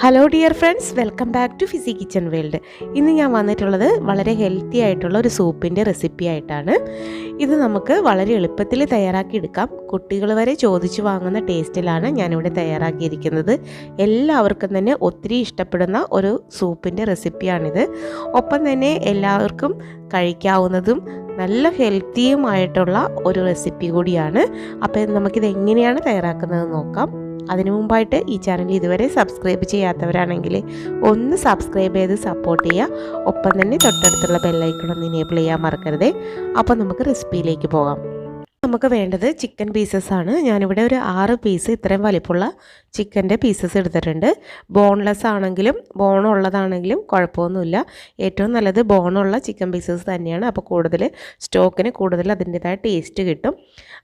Hello dear friends, welcome back to fizzy kitchen world. ഇന്ന് ഞാൻ വന്നിട്ടുള്ളത് വളരെ ഹെൽത്തി ആയിട്ടുള്ള ഒരു സൂപ്പിൻ്റെ റെസിപ്പി ആയിട്ടാണ്. ഇത് നമുക്ക് വളരെ എളുപ്പത്തിൽ തയ്യാറാക്കിയെടുക്കാം. കുട്ടികൾ വരെ ചോദിച്ചു വാങ്ങുന്ന ടേസ്റ്റിലാണ് ഞാനിവിടെ തയ്യാറാക്കിയിരിക്കുന്നത്. എല്ലാവർക്കും തന്നെ ഒത്തിരി ഇഷ്ടപ്പെടുന്ന ഒരു സൂപ്പിൻ്റെ റെസിപ്പിയാണിത്. ഒപ്പം തന്നെ എല്ലാവർക്കും കഴിക്കാവുന്നതും നല്ല ഹെൽത്തിയുമായിട്ടുള്ള ഒരു റെസിപ്പി കൂടിയാണ്. അപ്പോൾ നമുക്കിത് എങ്ങനെയാണ് തയ്യാറാക്കുന്നത് നോക്കാം. അതിനു മുമ്പായിട്ട് ഈ ചാനൽ ഇതുവരെ സബ്സ്ക്രൈബ് ചെയ്യാത്തവരാണെങ്കിൽ ഒന്ന് സബ്സ്ക്രൈബ് ചെയ്ത് സപ്പോർട്ട് ചെയ്യുക. ഒപ്പം തന്നെ തൊട്ടടുത്തുള്ള ബെല്ലൈക്കൺ ഒന്ന് എനേബിൾ ചെയ്യാൻ മറക്കരുത്. അപ്പോൾ നമുക്ക് റെസിപ്പിയിലേക്ക് പോകാം. നമുക്ക് വേണ്ടത് ചിക്കൻ പീസസ് ആണ്. ഞാനിവിടെ ഒരു 6 പീസ് ഇത്രയും വലിപ്പമുള്ള ചിക്കൻ്റെ പീസസ് എടുത്തിട്ടുണ്ട്. ബോൺലെസ് ആണെങ്കിലും ബോണുള്ളതാണെങ്കിലും കുഴപ്പമൊന്നുമില്ല. ഏറ്റവും നല്ലത് ബോണുള്ള ചിക്കൻ പീസസ് തന്നെയാണ്. അപ്പോൾ കൂടുതൽ സ്റ്റോക്കിന് കൂടുതൽ അതിൻ്റെതായ ടേസ്റ്റ് കിട്ടും.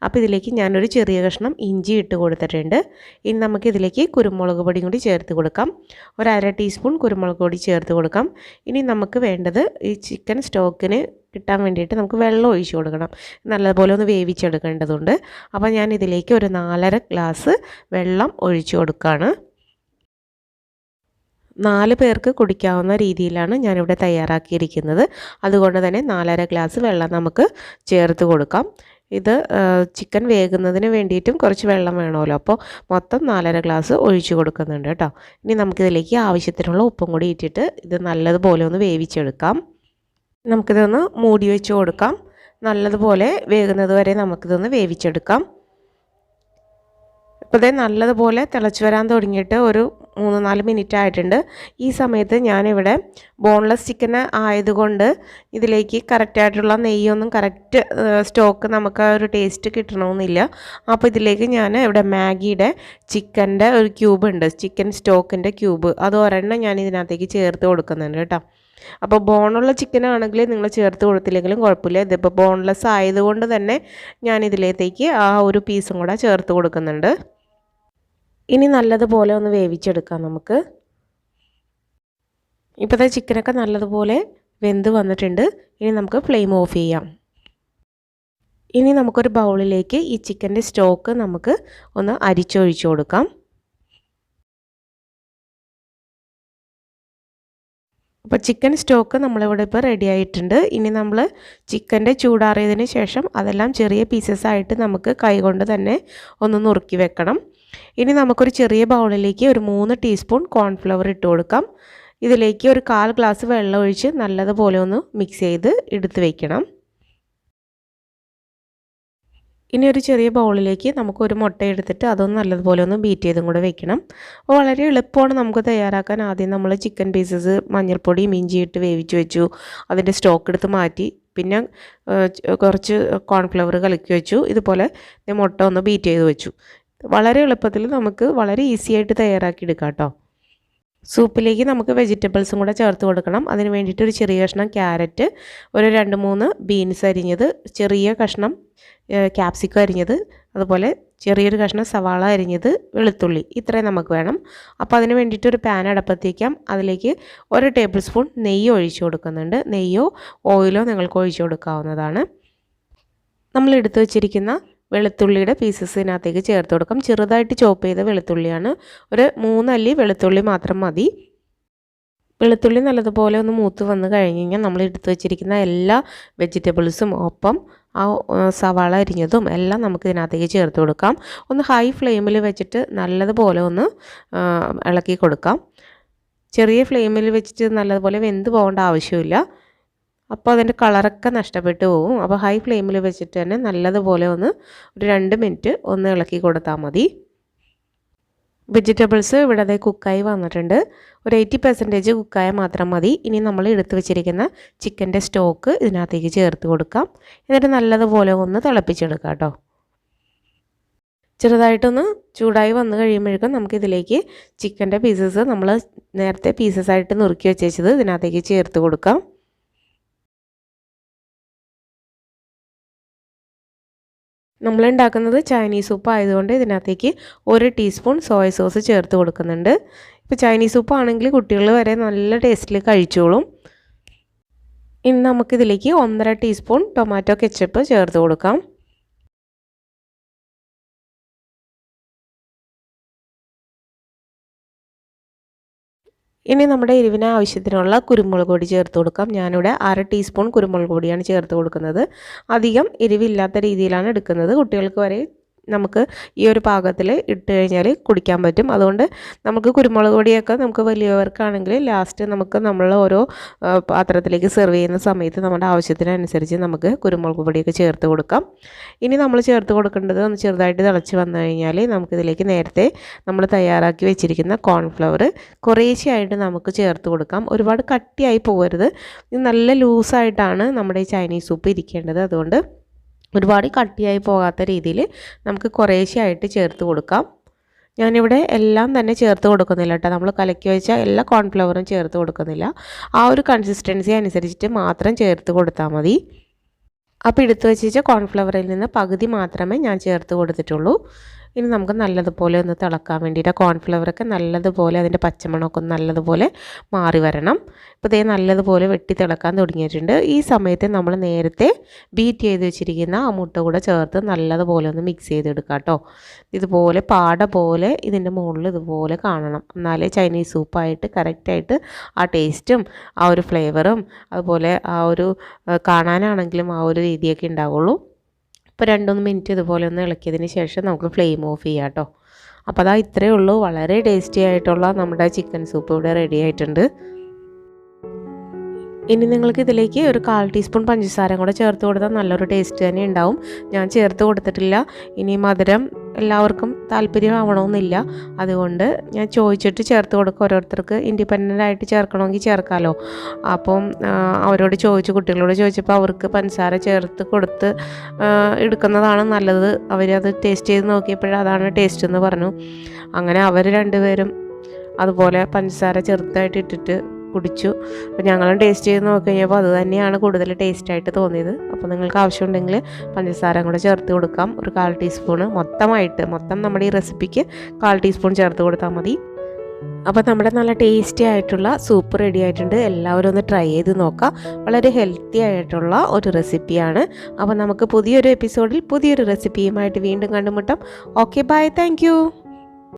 അപ്പോൾ ഇതിലേക്ക് ഞാനൊരു ചെറിയ കഷ്ണം ഇഞ്ചി ഇട്ട് കൊടുത്തിട്ടുണ്ട്. ഇനി നമുക്കിതിലേക്ക് കുരുമുളക് പൊടിയും കൂടി ചേർത്ത് കൊടുക്കാം. ഒരു 1/2 ടീസ്പൂൺ കുരുമുളക് പൊടി ചേർത്ത് കൊടുക്കാം. ഇനി നമുക്ക് വേണ്ടത് ഈ ചിക്കൻ സ്റ്റോക്കിന് കിട്ടാൻ വേണ്ടിയിട്ട് നമുക്ക് വെള്ളം ഒഴിച്ച് കൊടുക്കണം. നല്ലതുപോലെ ഒന്ന് വേവിച്ചെടുക്കേണ്ടതുണ്ട്. അപ്പോൾ ഞാൻ ഇതിലേക്ക് ഒരു 4.5 ഗ്ലാസ് വെള്ളം ഒഴിച്ചു കൊടുക്കുകയാണ്. 4 പേർക്ക് കുടിക്കാവുന്ന രീതിയിലാണ് ഞാനിവിടെ തയ്യാറാക്കിയിരിക്കുന്നത്. അതുകൊണ്ട് തന്നെ 4.5 ഗ്ലാസ് വെള്ളം നമുക്ക് ചേർത്ത് കൊടുക്കാം. ഇത് ചിക്കൻ വേകുന്നതിന് വേണ്ടിയിട്ടും കുറച്ച് വെള്ളം വേണമല്ലോ. അപ്പോൾ മൊത്തം 4.5 ഗ്ലാസ് ഒഴിച്ചു കൊടുക്കുന്നുണ്ട് കേട്ടോ. ഇനി നമുക്കിതിലേക്ക് ആവശ്യത്തിനുള്ള ഉപ്പും കൂടി ഇട്ടിട്ട് ഇത് നല്ലതുപോലെ ഒന്ന് വേവിച്ചെടുക്കാം. നമുക്കിതൊന്ന് മൂടി വെച്ച് കൊടുക്കാം. നല്ലതുപോലെ വേകുന്നത് വരെ നമുക്കിതൊന്ന് വേവിച്ചെടുക്കാം. ഇപ്പോൾ ഇത് നല്ലതുപോലെ തിളച്ച് വരാൻ തുടങ്ങിയിട്ട് ഒരു 3-4 മിനിറ്റ് ആയിട്ടുണ്ട്. ഈ സമയത്ത് ഞാനിവിടെ ബോൺലെസ് ചിക്കൻ ആയതുകൊണ്ട് ഇതിലേക്ക് കറക്റ്റായിട്ടുള്ള നെയ്യൊന്നും കറക്റ്റ് സ്റ്റോക്ക് നമുക്ക് ഒരു ടേസ്റ്റ് കിട്ടണമെന്നില്ല. അപ്പോൾ ഇതിലേക്ക് ഞാൻ ഇവിടെ മാഗിയുടെ ചിക്കൻ്റെ ഒരു ക്യൂബ് ഉണ്ട്, ചിക്കൻ സ്റ്റോക്കിൻ്റെ ക്യൂബ്, അത് ഒരെണ്ണം ഞാൻ ഇതിനകത്തേക്ക് ചേർത്ത് കൊടുക്കുന്നുണ്ട് കേട്ടോ. അപ്പോൾ ബോണുള്ള ചിക്കൻ ആണെങ്കിൽ നിങ്ങൾ ചേർത്ത് കൊടുത്തില്ലെങ്കിലും കുഴപ്പമില്ല. ഇതിപ്പോൾ ബോൺലെസ് ആയതുകൊണ്ട് തന്നെ ഞാൻ ഇതിലേക്ക് ആ ഒരു പീസും കൂടെ ചേർത്ത് കൊടുക്കുന്നുണ്ട്. ഇനി നല്ലതുപോലെ ഒന്ന് വേവിച്ചെടുക്കാം നമുക്ക്. ഇപ്പോഴത്തെ ചിക്കനൊക്കെ നല്ലതുപോലെ വെന്ത് വന്നിട്ടുണ്ട്. ഇനി നമുക്ക് ഫ്ലെയിം ഓഫ് ചെയ്യാം. ഇനി നമുക്കൊരു ബൗളിലേക്ക് ഈ ചിക്കൻ്റെ സ്റ്റോക്ക് നമുക്ക് ഒന്ന് അരിച്ചൊഴിച്ചു കൊടുക്കാം. അപ്പോൾ ചിക്കൻ സ്റ്റോക്ക് നമ്മളിവിടെ ഇപ്പോൾ റെഡി ആയിട്ടുണ്ട്. ഇനി നമ്മൾ ചിക്കൻ്റെ ചൂടാറിയതിന് ശേഷം അതെല്ലാം ചെറിയ പീസസ് ആയിട്ട് നമുക്ക് കൈകൊണ്ട് തന്നെ ഒന്ന് നുറുക്കി വെക്കണം. ഇനി നമുക്കൊരു ചെറിയ ബൗളിലേക്ക് ഒരു 3 ടീസ്പൂൺ കോൺഫ്ലവർ ഇട്ട് കൊടുക്കാം. ഇതിലേക്ക് ഒരു 1/4 ഗ്ലാസ് വെള്ളം ഒഴിച്ച് നല്ലതുപോലെ ഒന്ന് മിക്സ് ചെയ്ത് എടുത്ത് വയ്ക്കണം. ഇനി ഒരു ചെറിയ ബൗളിലേക്ക് നമുക്കൊരു മുട്ട എടുത്തിട്ട് അതൊന്ന് നല്ലതുപോലെ ഒന്ന് ബീറ്റ് ചെയ്തും കൂടെ വെക്കണം. അപ്പോൾ വളരെ എളുപ്പമാണ് നമുക്ക് തയ്യാറാക്കാൻ. ആദ്യം നമ്മൾ ചിക്കൻ പീസസ് മഞ്ഞൾപ്പൊടിയും ഇഞ്ചിയിട്ട് വേവിച്ച് വെച്ചു, അതിൻ്റെ സ്റ്റോക്ക് എടുത്ത് മാറ്റി, പിന്നെ കുറച്ച് കോൺഫ്ലവർ കലക്കി വെച്ചു, ഇതുപോലെ മുട്ട ഒന്ന് ബീറ്റ് ചെയ്ത് വെച്ചു. വളരെ എളുപ്പത്തിൽ നമുക്ക് വളരെ ഈസി ആയിട്ട് തയ്യാറാക്കിയെടുക്കാം കേട്ടോ. സൂപ്പിലേക്ക് നമുക്ക് വെജിറ്റബിൾസും കൂടെ ചേർത്ത് കൊടുക്കണം. അതിന് വേണ്ടിയിട്ട് ഒരു ചെറിയ കഷ്ണം ക്യാരറ്റ്, ഒരു 2-3 ബീൻസ് അരിഞ്ഞത്, ചെറിയ കഷ്ണം ക്യാപ്സിക്കം അരിഞ്ഞത്, അതുപോലെ ചെറിയൊരു കഷ്ണം സവാള അരിഞ്ഞത്, വെളുത്തുള്ളി, ഇത്രയും നമുക്ക് വേണം. അപ്പോൾ അതിന് വേണ്ടിയിട്ട് ഒരു പാൻ അടുപ്പത്തേക്കാം. അതിലേക്ക് 1 ടേബിൾ സ്പൂൺ നെയ്യ് ഒഴിച്ചു കൊടുക്കുന്നുണ്ട്. നെയ്യോ ഓയിലോ നിങ്ങൾക്ക് ഒഴിച്ചു കൊടുക്കാവുന്നതാണ്. നമ്മൾ എടുത്തു വച്ചിരിക്കുന്ന വെളുത്തുള്ളിയുടെ പീസസ് ഇതിനകത്തേക്ക് ചേർത്ത് കൊടുക്കാം. ചെറുതായിട്ട് ചോപ്പ് ചെയ്ത വെളുത്തുള്ളിയാണ്. ഒരു 3 അല്ലി വെളുത്തുള്ളി മാത്രം മതി. വെളുത്തുള്ളി നല്ലതുപോലെ ഒന്ന് മൂത്ത് വന്ന് കഴിഞ്ഞ് കഴിഞ്ഞാൽ നമ്മൾ എടുത്തു വച്ചിരിക്കുന്ന എല്ലാ വെജിറ്റബിൾസും ഒപ്പം ആ സവാള അരിഞ്ഞതും എല്ലാം നമുക്ക് ഇതിനകത്തേക്ക് ചേർത്ത് കൊടുക്കാം. ഒന്ന് ഹൈ ഫ്ലെയിമിൽ വെച്ചിട്ട് നല്ലതുപോലെ ഒന്ന് ഇളക്കി കൊടുക്കാം. ചെറിയ ഫ്ലെയിമിൽ വെച്ചിട്ട് നല്ലതുപോലെ വെന്ത് പോകേണ്ട ആവശ്യമില്ല. അപ്പോൾ അതിൻ്റെ കളറൊക്കെ നഷ്ടപ്പെട്ടു പോകും. അപ്പോൾ ഹൈ ഫ്ലെയിമിൽ വെച്ചിട്ട് തന്നെ നല്ലതുപോലെ ഒരു 2 മിനിറ്റ് ഒന്ന് ഇളക്കി കൊടുത്താൽ മതി. വെജിറ്റബിൾസ് ഇവിടെ അതേ കുക്കായി വന്നിട്ടുണ്ട്. ഒരു 80% കുക്കായ മാത്രം മതി. ഇനി നമ്മൾ എടുത്തു വെച്ചിരിക്കുന്ന ചിക്കൻ്റെ സ്റ്റോക്ക് ഇതിനകത്തേക്ക് ചേർത്ത് കൊടുക്കാം. എന്നിട്ട് നല്ലതുപോലെ ഒന്ന് തിളപ്പിച്ചെടുക്കാം കേട്ടോ. ചെറുതായിട്ടൊന്ന് ചൂടായി വന്നു കഴിയുമ്പോഴേക്കും നമുക്കിതിലേക്ക് ചിക്കൻ്റെ പീസസ് നമ്മൾ നേരത്തെ പീസസായിട്ട് നുറുക്കി വെച്ചത് ഇതിനകത്തേക്ക് ചേർത്ത് കൊടുക്കാം. നമ്മളുണ്ടാക്കുന്നത് ചൈനീസ് സൂപ്പ് ആയതുകൊണ്ട് ഇതിനകത്തേക്ക് 1 ടീസ്പൂൺ സോയ സോസ് ചേർത്ത് കൊടുക്കുന്നുണ്ട്. ഇപ്പോൾ ചൈനീസ് സൂപ്പ് ആണെങ്കിൽ കുട്ടികൾ വരെ നല്ല ടേസ്റ്റിൽ കഴിച്ചോളും. ഇനി നമുക്കിതിലേക്ക് 1.5 ടീസ്പൂൺ ടൊമാറ്റോ കെച്ചപ്പ് ചേർത്ത് കൊടുക്കാം. ഇനി നമ്മുടെ എരിവിന് ആവശ്യത്തിനുള്ള കുരുമുളക് പൊടി ചേർത്ത് കൊടുക്കാം. ഞാനിവിടെ 1/2 ടീസ്പൂൺ കുരുമുളക് പൊടിയാണ് ചേർത്ത് കൊടുക്കുന്നത്. അധികം എരിവില്ലാത്ത രീതിയിലാണ് എടുക്കുന്നത്. കുട്ടികൾക്ക് വരെ നമുക്ക് ഈ ഒരു പാകത്തിൽ ഇട്ട് കഴിഞ്ഞാൽ കുടിക്കാൻ പറ്റും. അതുകൊണ്ട് നമുക്ക് കുരുമുളക് പൊടിയൊക്കെ നമുക്ക് വലിയവർക്കാണെങ്കിൽ ലാസ്റ്റ് നമ്മൾ ഓരോ പാത്രത്തിലേക്ക് സെർവ് ചെയ്യുന്ന സമയത്ത് നമ്മുടെ ആവശ്യത്തിനനുസരിച്ച് നമുക്ക് കുരുമുളക് പൊടിയൊക്കെ ചേർത്ത് കൊടുക്കാം. ഇനി നമ്മൾ ചേർത്ത് കൊടുക്കേണ്ടത് ഒന്ന് ചെറുതായിട്ട് തിളച്ച് വന്നു കഴിഞ്ഞാൽ നമുക്കിതിലേക്ക് നേരത്തെ നമ്മൾ തയ്യാറാക്കി വെച്ചിരിക്കുന്ന കോൺഫ്ലവർ കുറേശ്ശെയായിട്ട് നമുക്ക് ചേർത്ത് കൊടുക്കാം. ഒരുപാട് കട്ടിയായി പോകരുത്. ഇത് നല്ല ലൂസായിട്ടാണ് നമ്മുടെ ഈ ചൈനീസ് സൂപ്പ് ഇരിക്കേണ്ടത്. അതുകൊണ്ട് ഒരുപാട് കട്ടിയായി പോകാത്ത രീതിയിൽ നമുക്ക് കുറേശ്ശെയായിട്ട് ചേർത്ത് കൊടുക്കാം. ഞാനിവിടെ എല്ലാം തന്നെ ചേർത്ത് കൊടുക്കുന്നില്ല കേട്ടോ. നമ്മൾ കലക്കി വെച്ച എല്ലാ കോൺഫ്ലവറും ചേർത്ത് കൊടുക്കുന്നില്ല. ആ ഒരു കൺസിസ്റ്റൻസി അനുസരിച്ചിട്ട് മാത്രം ചേർത്ത് കൊടുത്താൽ മതി. അപ്പോൾ എടുത്ത് വെച്ച കോൺഫ്ലവറിൽ നിന്ന് പകുതി മാത്രമേ ഞാൻ ചേർത്ത് കൊടുത്തിട്ടുള്ളൂ. ഇനി നമുക്ക് നല്ലതുപോലെ ഒന്ന് തിളക്കാൻ വേണ്ടിയിട്ട് കോൺഫ്ലവറൊക്കെ നല്ലതുപോലെ അതിൻ്റെ പച്ചമണമൊക്കെ ഒന്ന് നല്ലതുപോലെ മാറി വരണം. ഇപ്പോൾ ഇതേ നല്ലതുപോലെ വെട്ടി തിളക്കാൻ തുടങ്ങിയിട്ടുണ്ട്. ഈ സമയത്ത് നമ്മൾ നേരത്തെ ബീറ്റ് ചെയ്ത് വെച്ചിരിക്കുന്ന ആ മുട്ട കൂടെ ചേർത്ത് നല്ലതുപോലെ ഒന്ന് മിക്സ് ചെയ്തെടുക്കാം കേട്ടോ. ഇതുപോലെ പാട പോലെ ഇതിൻ്റെ മുകളിൽ ഇതുപോലെ കാണണം. എന്നാലേ ചൈനീസ് സൂപ്പായിട്ട് കറക്റ്റായിട്ട് ആ ടേസ്റ്റും ആ ഒരു ഫ്ലേവറും അതുപോലെ ആ ഒരു കാണാനാണെങ്കിലും ആ ഒരു രീതിയൊക്കെ ഉണ്ടാവുള്ളൂ. ഇപ്പോൾ 2-3 മിനിറ്റ് ഇതുപോലെ ഒന്ന് ഇളക്കിയതിന് ശേഷം നമുക്ക് ഫ്ലെയിം ഓഫ് ചെയ്യാം കേട്ടോ. അപ്പോൾ അതാ ഇത്രയേ ഉള്ളൂ. വളരെ ടേസ്റ്റി ആയിട്ടുള്ള നമ്മുടെ ചിക്കൻ സൂപ്പ് ഇവിടെ റെഡി ആയിട്ടുണ്ട്. ഇനി നിങ്ങൾക്ക് ഇതിലേക്ക് ഒരു 1/4 ടീസ്പൂൺ പഞ്ചസാര കൂടെ ചേർത്ത് കൊടുത്താൽ നല്ലൊരു ടേസ്റ്റ് തന്നെ ഉണ്ടാവും. ഞാൻ ചേർത്ത് കൊടുത്തിട്ടില്ല. ഇനി മധുരം എല്ലാവർക്കും താല്പര്യമാവണമെന്നില്ല. അതുകൊണ്ട് ഞാൻ ചോദിച്ചിട്ട് ചേർത്ത് കൊടുക്കുക. ഓരോരുത്തർക്ക് ഇൻഡിപെൻഡൻ്റ് ആയിട്ട് ചേർക്കണമെങ്കിൽ ചേർക്കാമല്ലോ. അപ്പം അവരോട് കുട്ടികളോട് ചോദിച്ചപ്പോൾ അവർക്ക് പഞ്ചസാര ചേർത്ത് കൊടുത്ത് എടുക്കുന്നതാണ് നല്ലത്. അവരത് ടേസ്റ്റ് ചെയ്ത് നോക്കിയപ്പോഴേ അതാണ് ടേസ്റ്റ് എന്ന് പറഞ്ഞു. അങ്ങനെ അവർ രണ്ടുപേരും അതുപോലെ പഞ്ചസാര ചെറുതായിട്ട് ഇട്ടിട്ട് കുടിച്ചു. അപ്പോൾ ഞങ്ങളും ടേസ്റ്റ് ചെയ്ത് നോക്കി കഴിഞ്ഞപ്പോൾ അത് തന്നെയാണ് കൂടുതൽ ടേസ്റ്റായിട്ട് തോന്നിയത്. അപ്പോൾ നിങ്ങൾക്ക് ആവശ്യമുണ്ടെങ്കിൽ പഞ്ചസാര കൂടെ ചേർത്ത് കൊടുക്കാം. ഒരു 1/4 ടീസ്പൂണ് മൊത്തം നമ്മുടെ ഈ റെസിപ്പിക്ക് 1/4 ടീസ്പൂൺ ചേർത്ത് കൊടുത്താൽ മതി. അപ്പോൾ നമ്മുടെ നല്ല ടേസ്റ്റി ആയിട്ടുള്ള സൂപ്പ് റെഡി ആയിട്ടുണ്ട്. എല്ലാവരും ഒന്ന് ട്രൈ ചെയ്ത് നോക്കാം. വളരെ ഹെൽത്തി ആയിട്ടുള്ള ഒരു റെസിപ്പിയാണ്. അപ്പോൾ നമുക്ക് പുതിയൊരു എപ്പിസോഡിൽ പുതിയൊരു റെസിപ്പിയുമായിട്ട് വീണ്ടും കണ്ടുമുട്ടാം. Okay, by, thank